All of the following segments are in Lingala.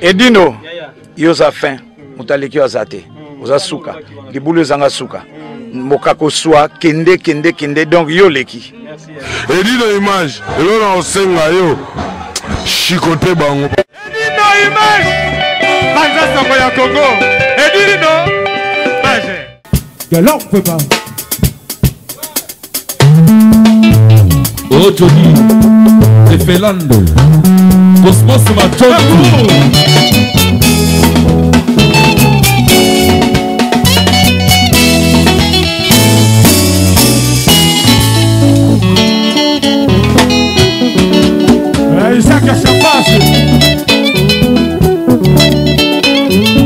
Edino, yoza fin, mutaleki azate, oza suka, libulu zanga suka, mokako swa, kende, donc yo leki. Edino image, elona osenga yo, chikote bango. Edino image, Banza Soko ya Congo, Edino, image. Galop peut pas. Oh Johnny, c'est Felando, Cosmos Machoku. Isaac Champagne,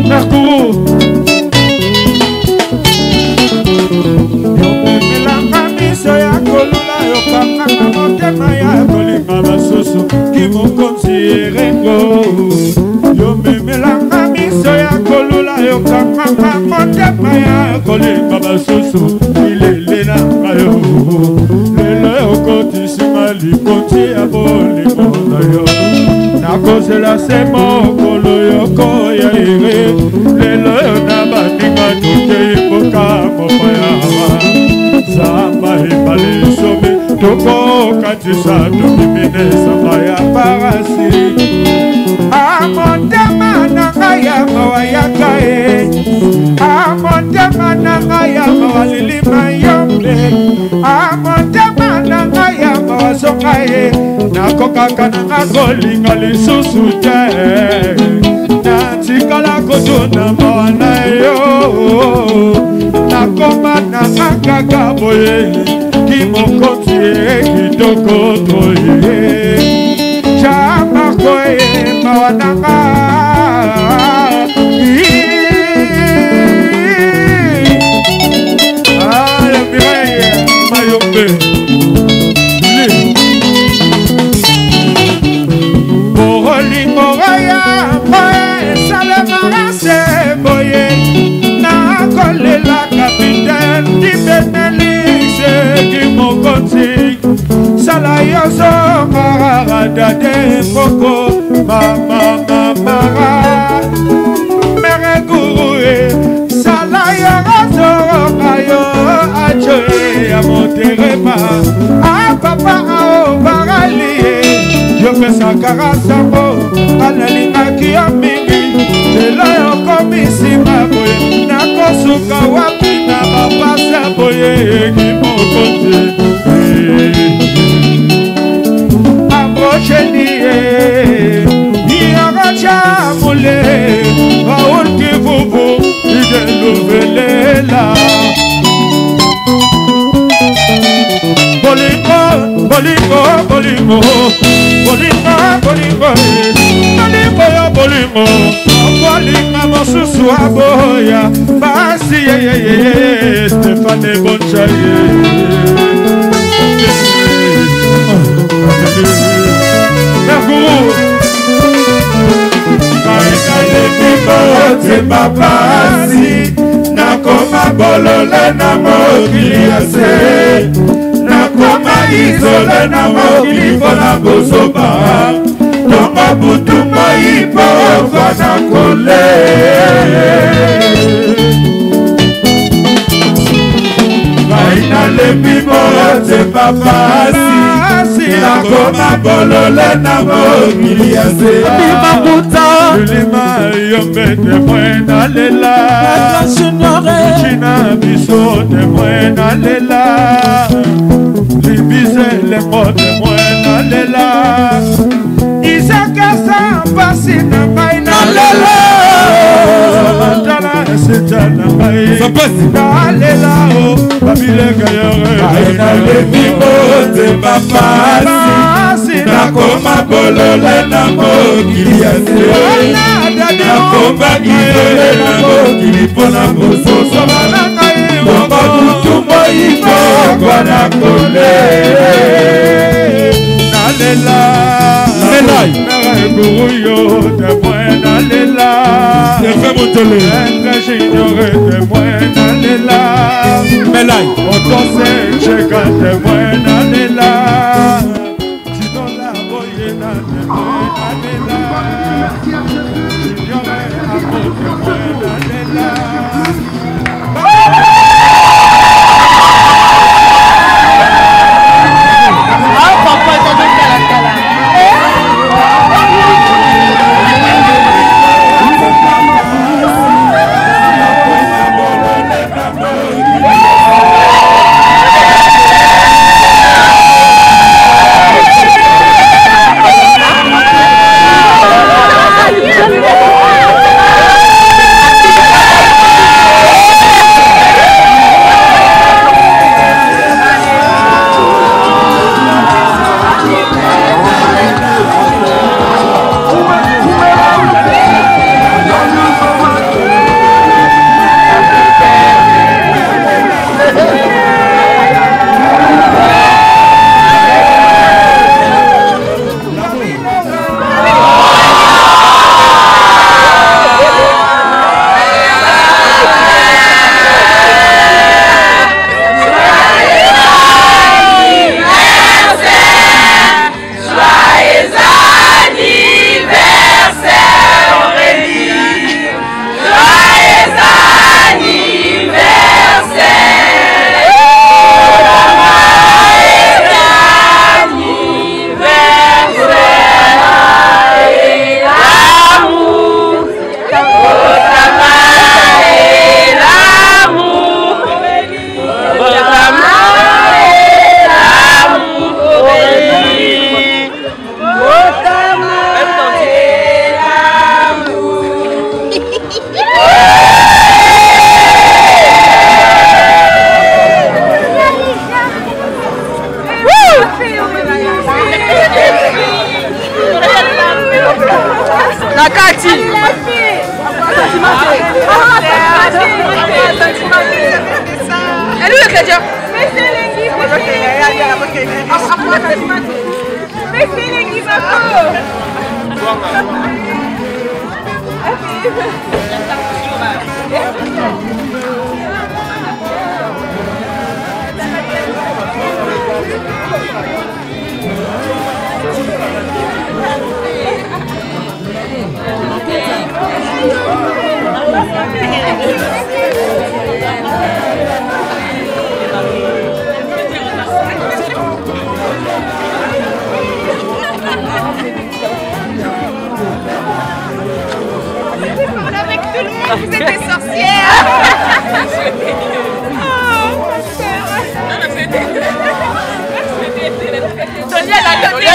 Mercourou. Yomelanga miso ya kolula yokanga motema ya kolinga basusu kimokonzi erengo. Yomelanga miso ya kolula yokanga motema ya kolinga basusu ilele na ngayo. Lelo okotisi likonti ya bolingo na yo nakozela se mokolo yoko ya ire lelo yo na baninga tokei mboka mopaya zamba ebale some tokokatisa tokimine samba ya parasi amotema na ngai ya mawa yaka e amotema na ngai ya mawa lilima yombe amotema na ngai ya mawa songa e nakokaka na nga kolinga lisusu te natikala kotuna mawa na yo nakoma na nga kaka boye kimokonzi e kitoko toye jamako e mawa na nga Dade Koko Mama Mama Mere Guru Salaya Razo Kayo Achoe Amoterema A Papa Ao Barali Yo pesa Karasamo Analinga Kiyomingi Lelo Yokomisi Maboye Nakosuka Wapina Mapasa Boye Kimokote Chérie, il a chamboulé, Raoul qui vous il est nouvelé là. Bolingo, bolingo, bolingo, bolingo, bolingo, bolingo, bolingo, bolingo, mosusu aboya, basi Stéphane Bonchaye. Te papasi nakoma bolole na mokili ya se nakoma izole na mokili mpona bozoba tongo butu moi mpo fana kole ngai nalembi te papasi nakoma bolole na mokili ya se Lima yombe témoin nalela China biso témoin nalela Libise le mo témoin nalela Isaka sa pasi na mai nalela Tala eseta na mai Sa pasi nalela o Babile gayore Aina le bimo te papasi nakoma bolole na mokili ya se nakoma izole na mokili mpona mososo bongo butu moi kokwana kole nalela meguru yo temoin nalela enge j'ignore temoin nalela otose cheka temoin nalela Elle est où le Kadia? Avec tout le monde, vous êtes des sorcières. Sonia l'a donné.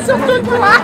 Surtout toi.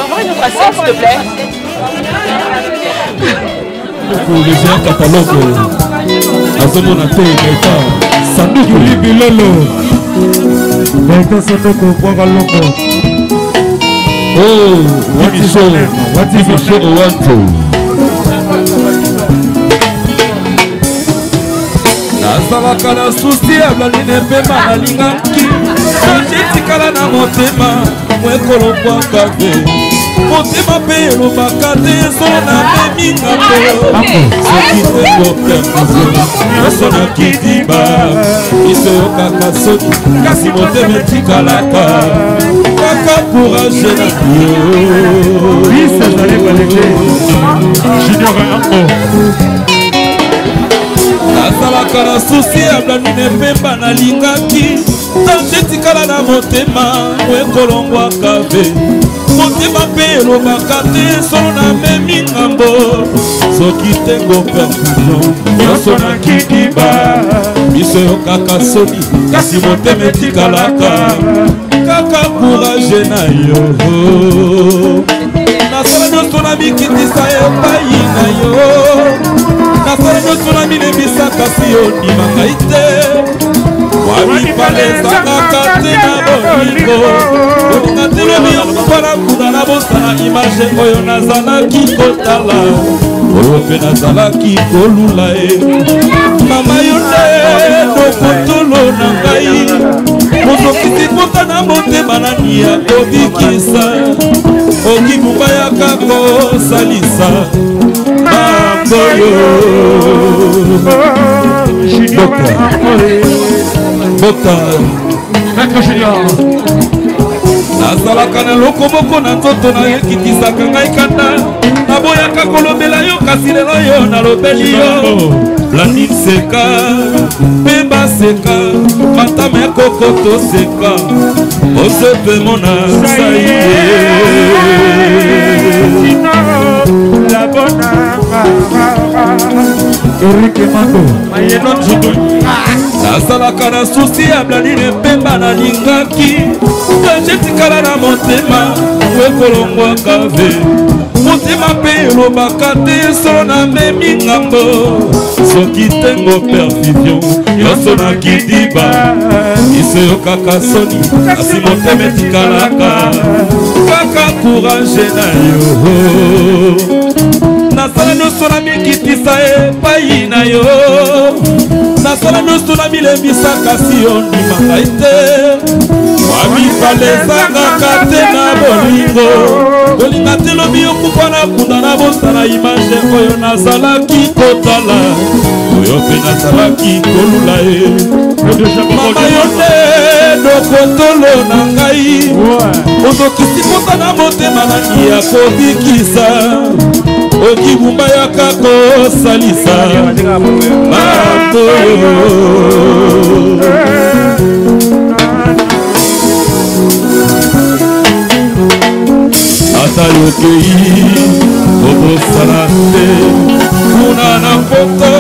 Envoie une autre assiette, s'il te plaît. Pour les gens catalogues, à ce moment-là, Sanduku Bilolo. Oh, what is so? What is so Owanto? Nasalaka na susi ya blanine pema na lingaki. Sojetikala na motema, mwekolobwaka ve. Motema pe elobaka te sona memi ngambo. Soki te koperfusion, nyonso na kidiba. Miso yokaka soki, kasi motema etikalaka. Kaka courage na yo. Nasalaka na susi ya blanine pemba na lingaki. Tanjetikala na motema, mwekolongwaka ve. Motema pe elobaka te solo na memi ngambo. Soki te koperfusion, nyonso na kidiba. Miso yokaka soni, kasi motema etikalaka. Kaka courage na yo. Nasala nyonso na mikitisa epai na yo. Nasala nyonso na minebisa kasi ondimaka ite. Wamipale ezalaka te na bolingo. Olinga te lobi okupala kuna na bosana image oyo nazalaki kotala. Oyo mpe nazalaki kolula e. Mama yo nde dokotolo na ngai. Mozokisi pota na motema nani ya kobikisa. Okibumba yaka kosalisa mamboyo. Bota nazalaka na lokoboko na nzoto na yekitisaka ngai kanda. Naboyaka kolobela yo kasi lelo yo nalobeli yo. Blandine seka mpe baseka matama ekoko toseka osepe mona saye nazalaka na susi ya Blandine pemba na lingaki. Tanjetikala na motema wekolongwaka ve. Motema pe elobaka te solo na memi ngambo. Soki tengo perfusion nyonso na kidiba. Miso yokaka soni kasi motema etikalaka. Kaka courage na yo. Nasala nyonso na mikitisa epai na yo. Nasala nyonso na milembisa kasi ondimaka ite. Wamipale ezangaka te na bolingo. Olinga te lobi okufa na kunda na bosana image oyo nazalaki kotala. Oyo mpe nazalaki kolula e. Mama yo nde dokotolo na ngai. Ozokisi pota na motema nani ya kobikisa. Okibumba yaka kosalisa mamboyo. Ata yokei obosala te kuna na poto.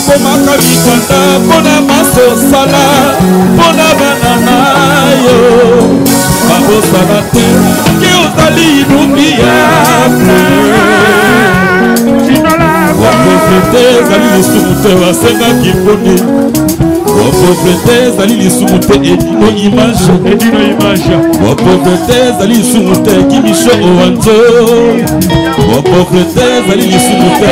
Komaka mikanda mpona masosala mpona bana na yo. Babosala te ke ozali inoubliable. Wapauvreté ezali lisumu te wasengaki mponi. Wapauvreté ezali lisumu te edino image. Wapauvreté ezali lisumu te kimisho owanzo. Wapauvreté ezali lisumu te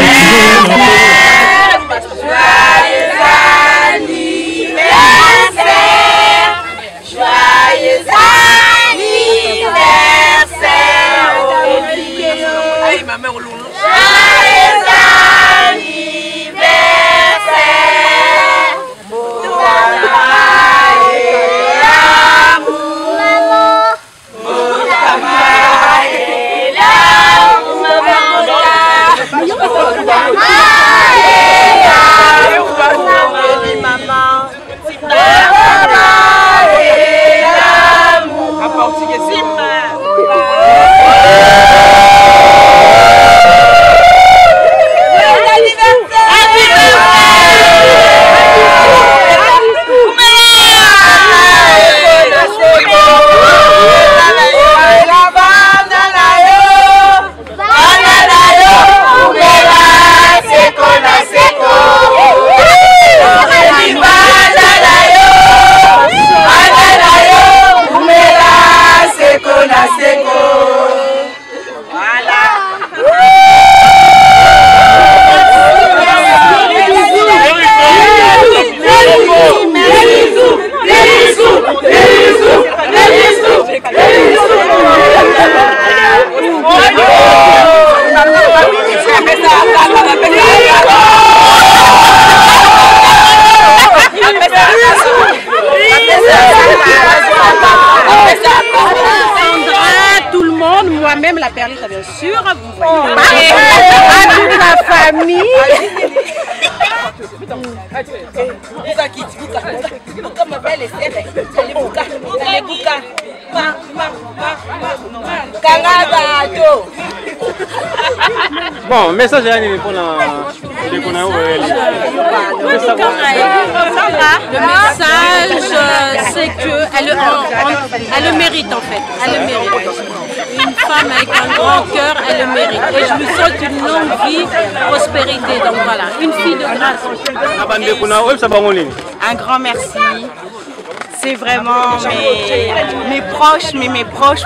Ah! Bon, message à Annie pour la. Le message, c'est qu'elle le mérite en fait. Elle le mérite. Une femme avec un grand cœur, elle le mérite. Et je lui souhaite une longue vie, prospérité. Donc voilà, une fille de grâce. Un grand merci. C'est vraiment mes proches, mes proches.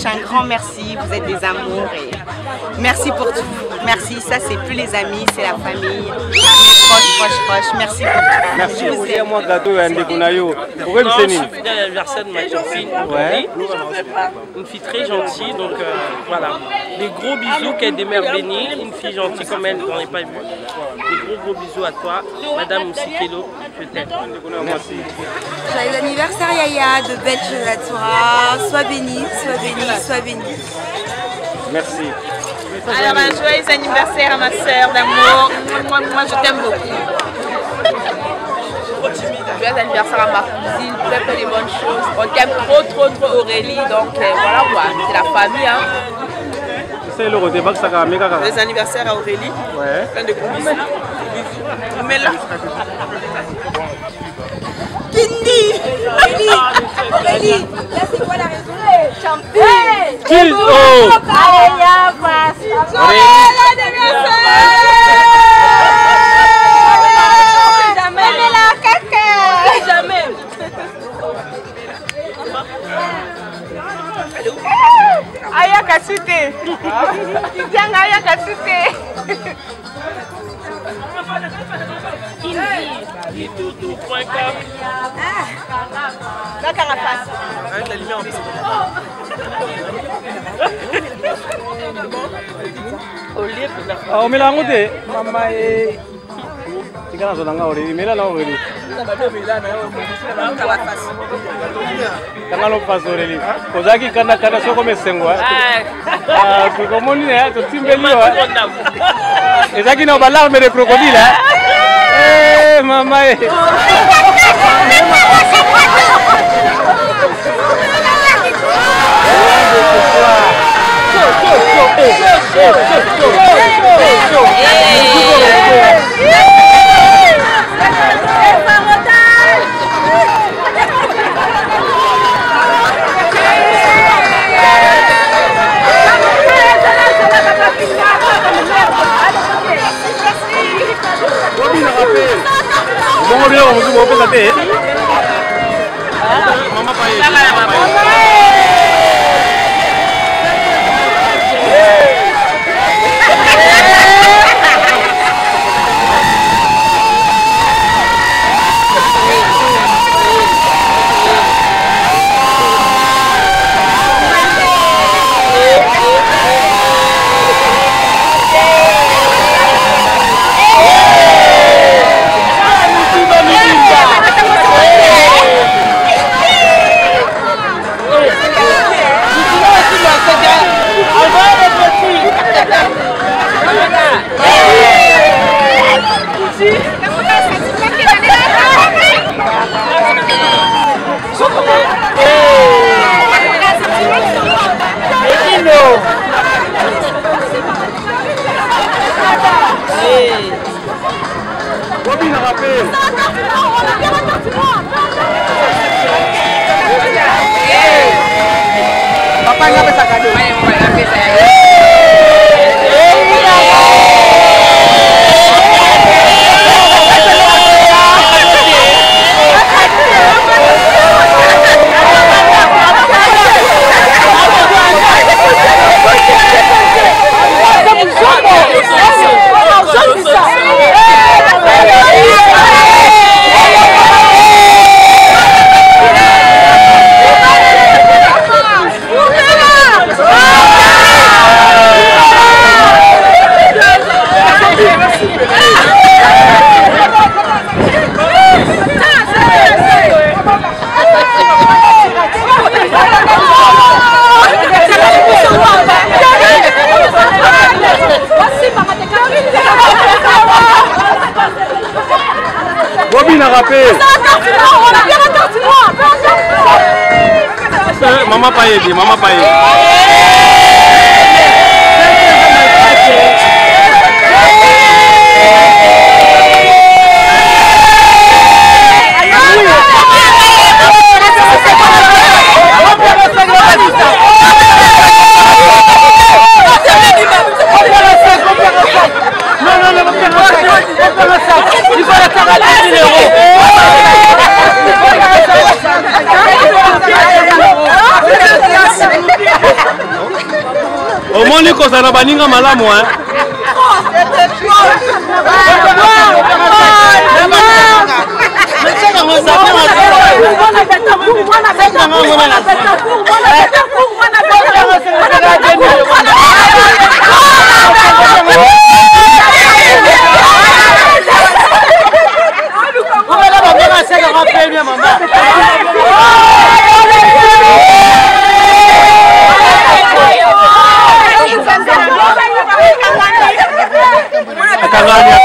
Un grand merci. Vous êtes des amours. Et merci pour tout. Merci. Ça, c'est plus les amis, c'est la famille. Proches. Merci pour tout. Merci. Moi, gâteau, je suis fidèle à l'anniversaire de ma copine. Ouais. Une fille très gentille. Donc voilà. Des gros bisous, qu'elle demeure bénie. Une fille gentille comme elle, j'en ai pas vu. Des gros bisous à toi. Madame Mousikelo, je t'aime. Merci. Joyeux anniversaire Yaya, de belles choses à toi. Sois béni. Merci. Alors un joyeux anniversaire à ma soeur d'amour. Moi je t'aime beaucoup. Joyeux anniversaire à ma cousine, plein de bonnes choses. On t'aime trop Aurélie, donc voilà quoi, c'est la famille. Hein. C'est le débat que ça a mis. Joyeux anniversaire à Aurélie. Ouais. Plein de gros bisous. Mais là. Kindi, Aurélie, là c'est quoi la raison? Kill oh! Jamais. Aya Kasute. Tiens Aya Kasute. Avec la lumière en plus. On met la route. Maman et. Tu as raison d'en Aurélie, mais là Aurélie. Quand on passe Aurélie, aux agues quand on a comme sengwa. Ah, tu communies là, tu timbeli là. Les agues n'ont pas l'arme de crocodile là. Eh, maman. Papa nggak bisa kado. bobina rappé. Maman Payebi, maman Payebi. Il faut la faire à 10 000 euros. Au moins, nous sommes baninga malamu, hein. Akanganya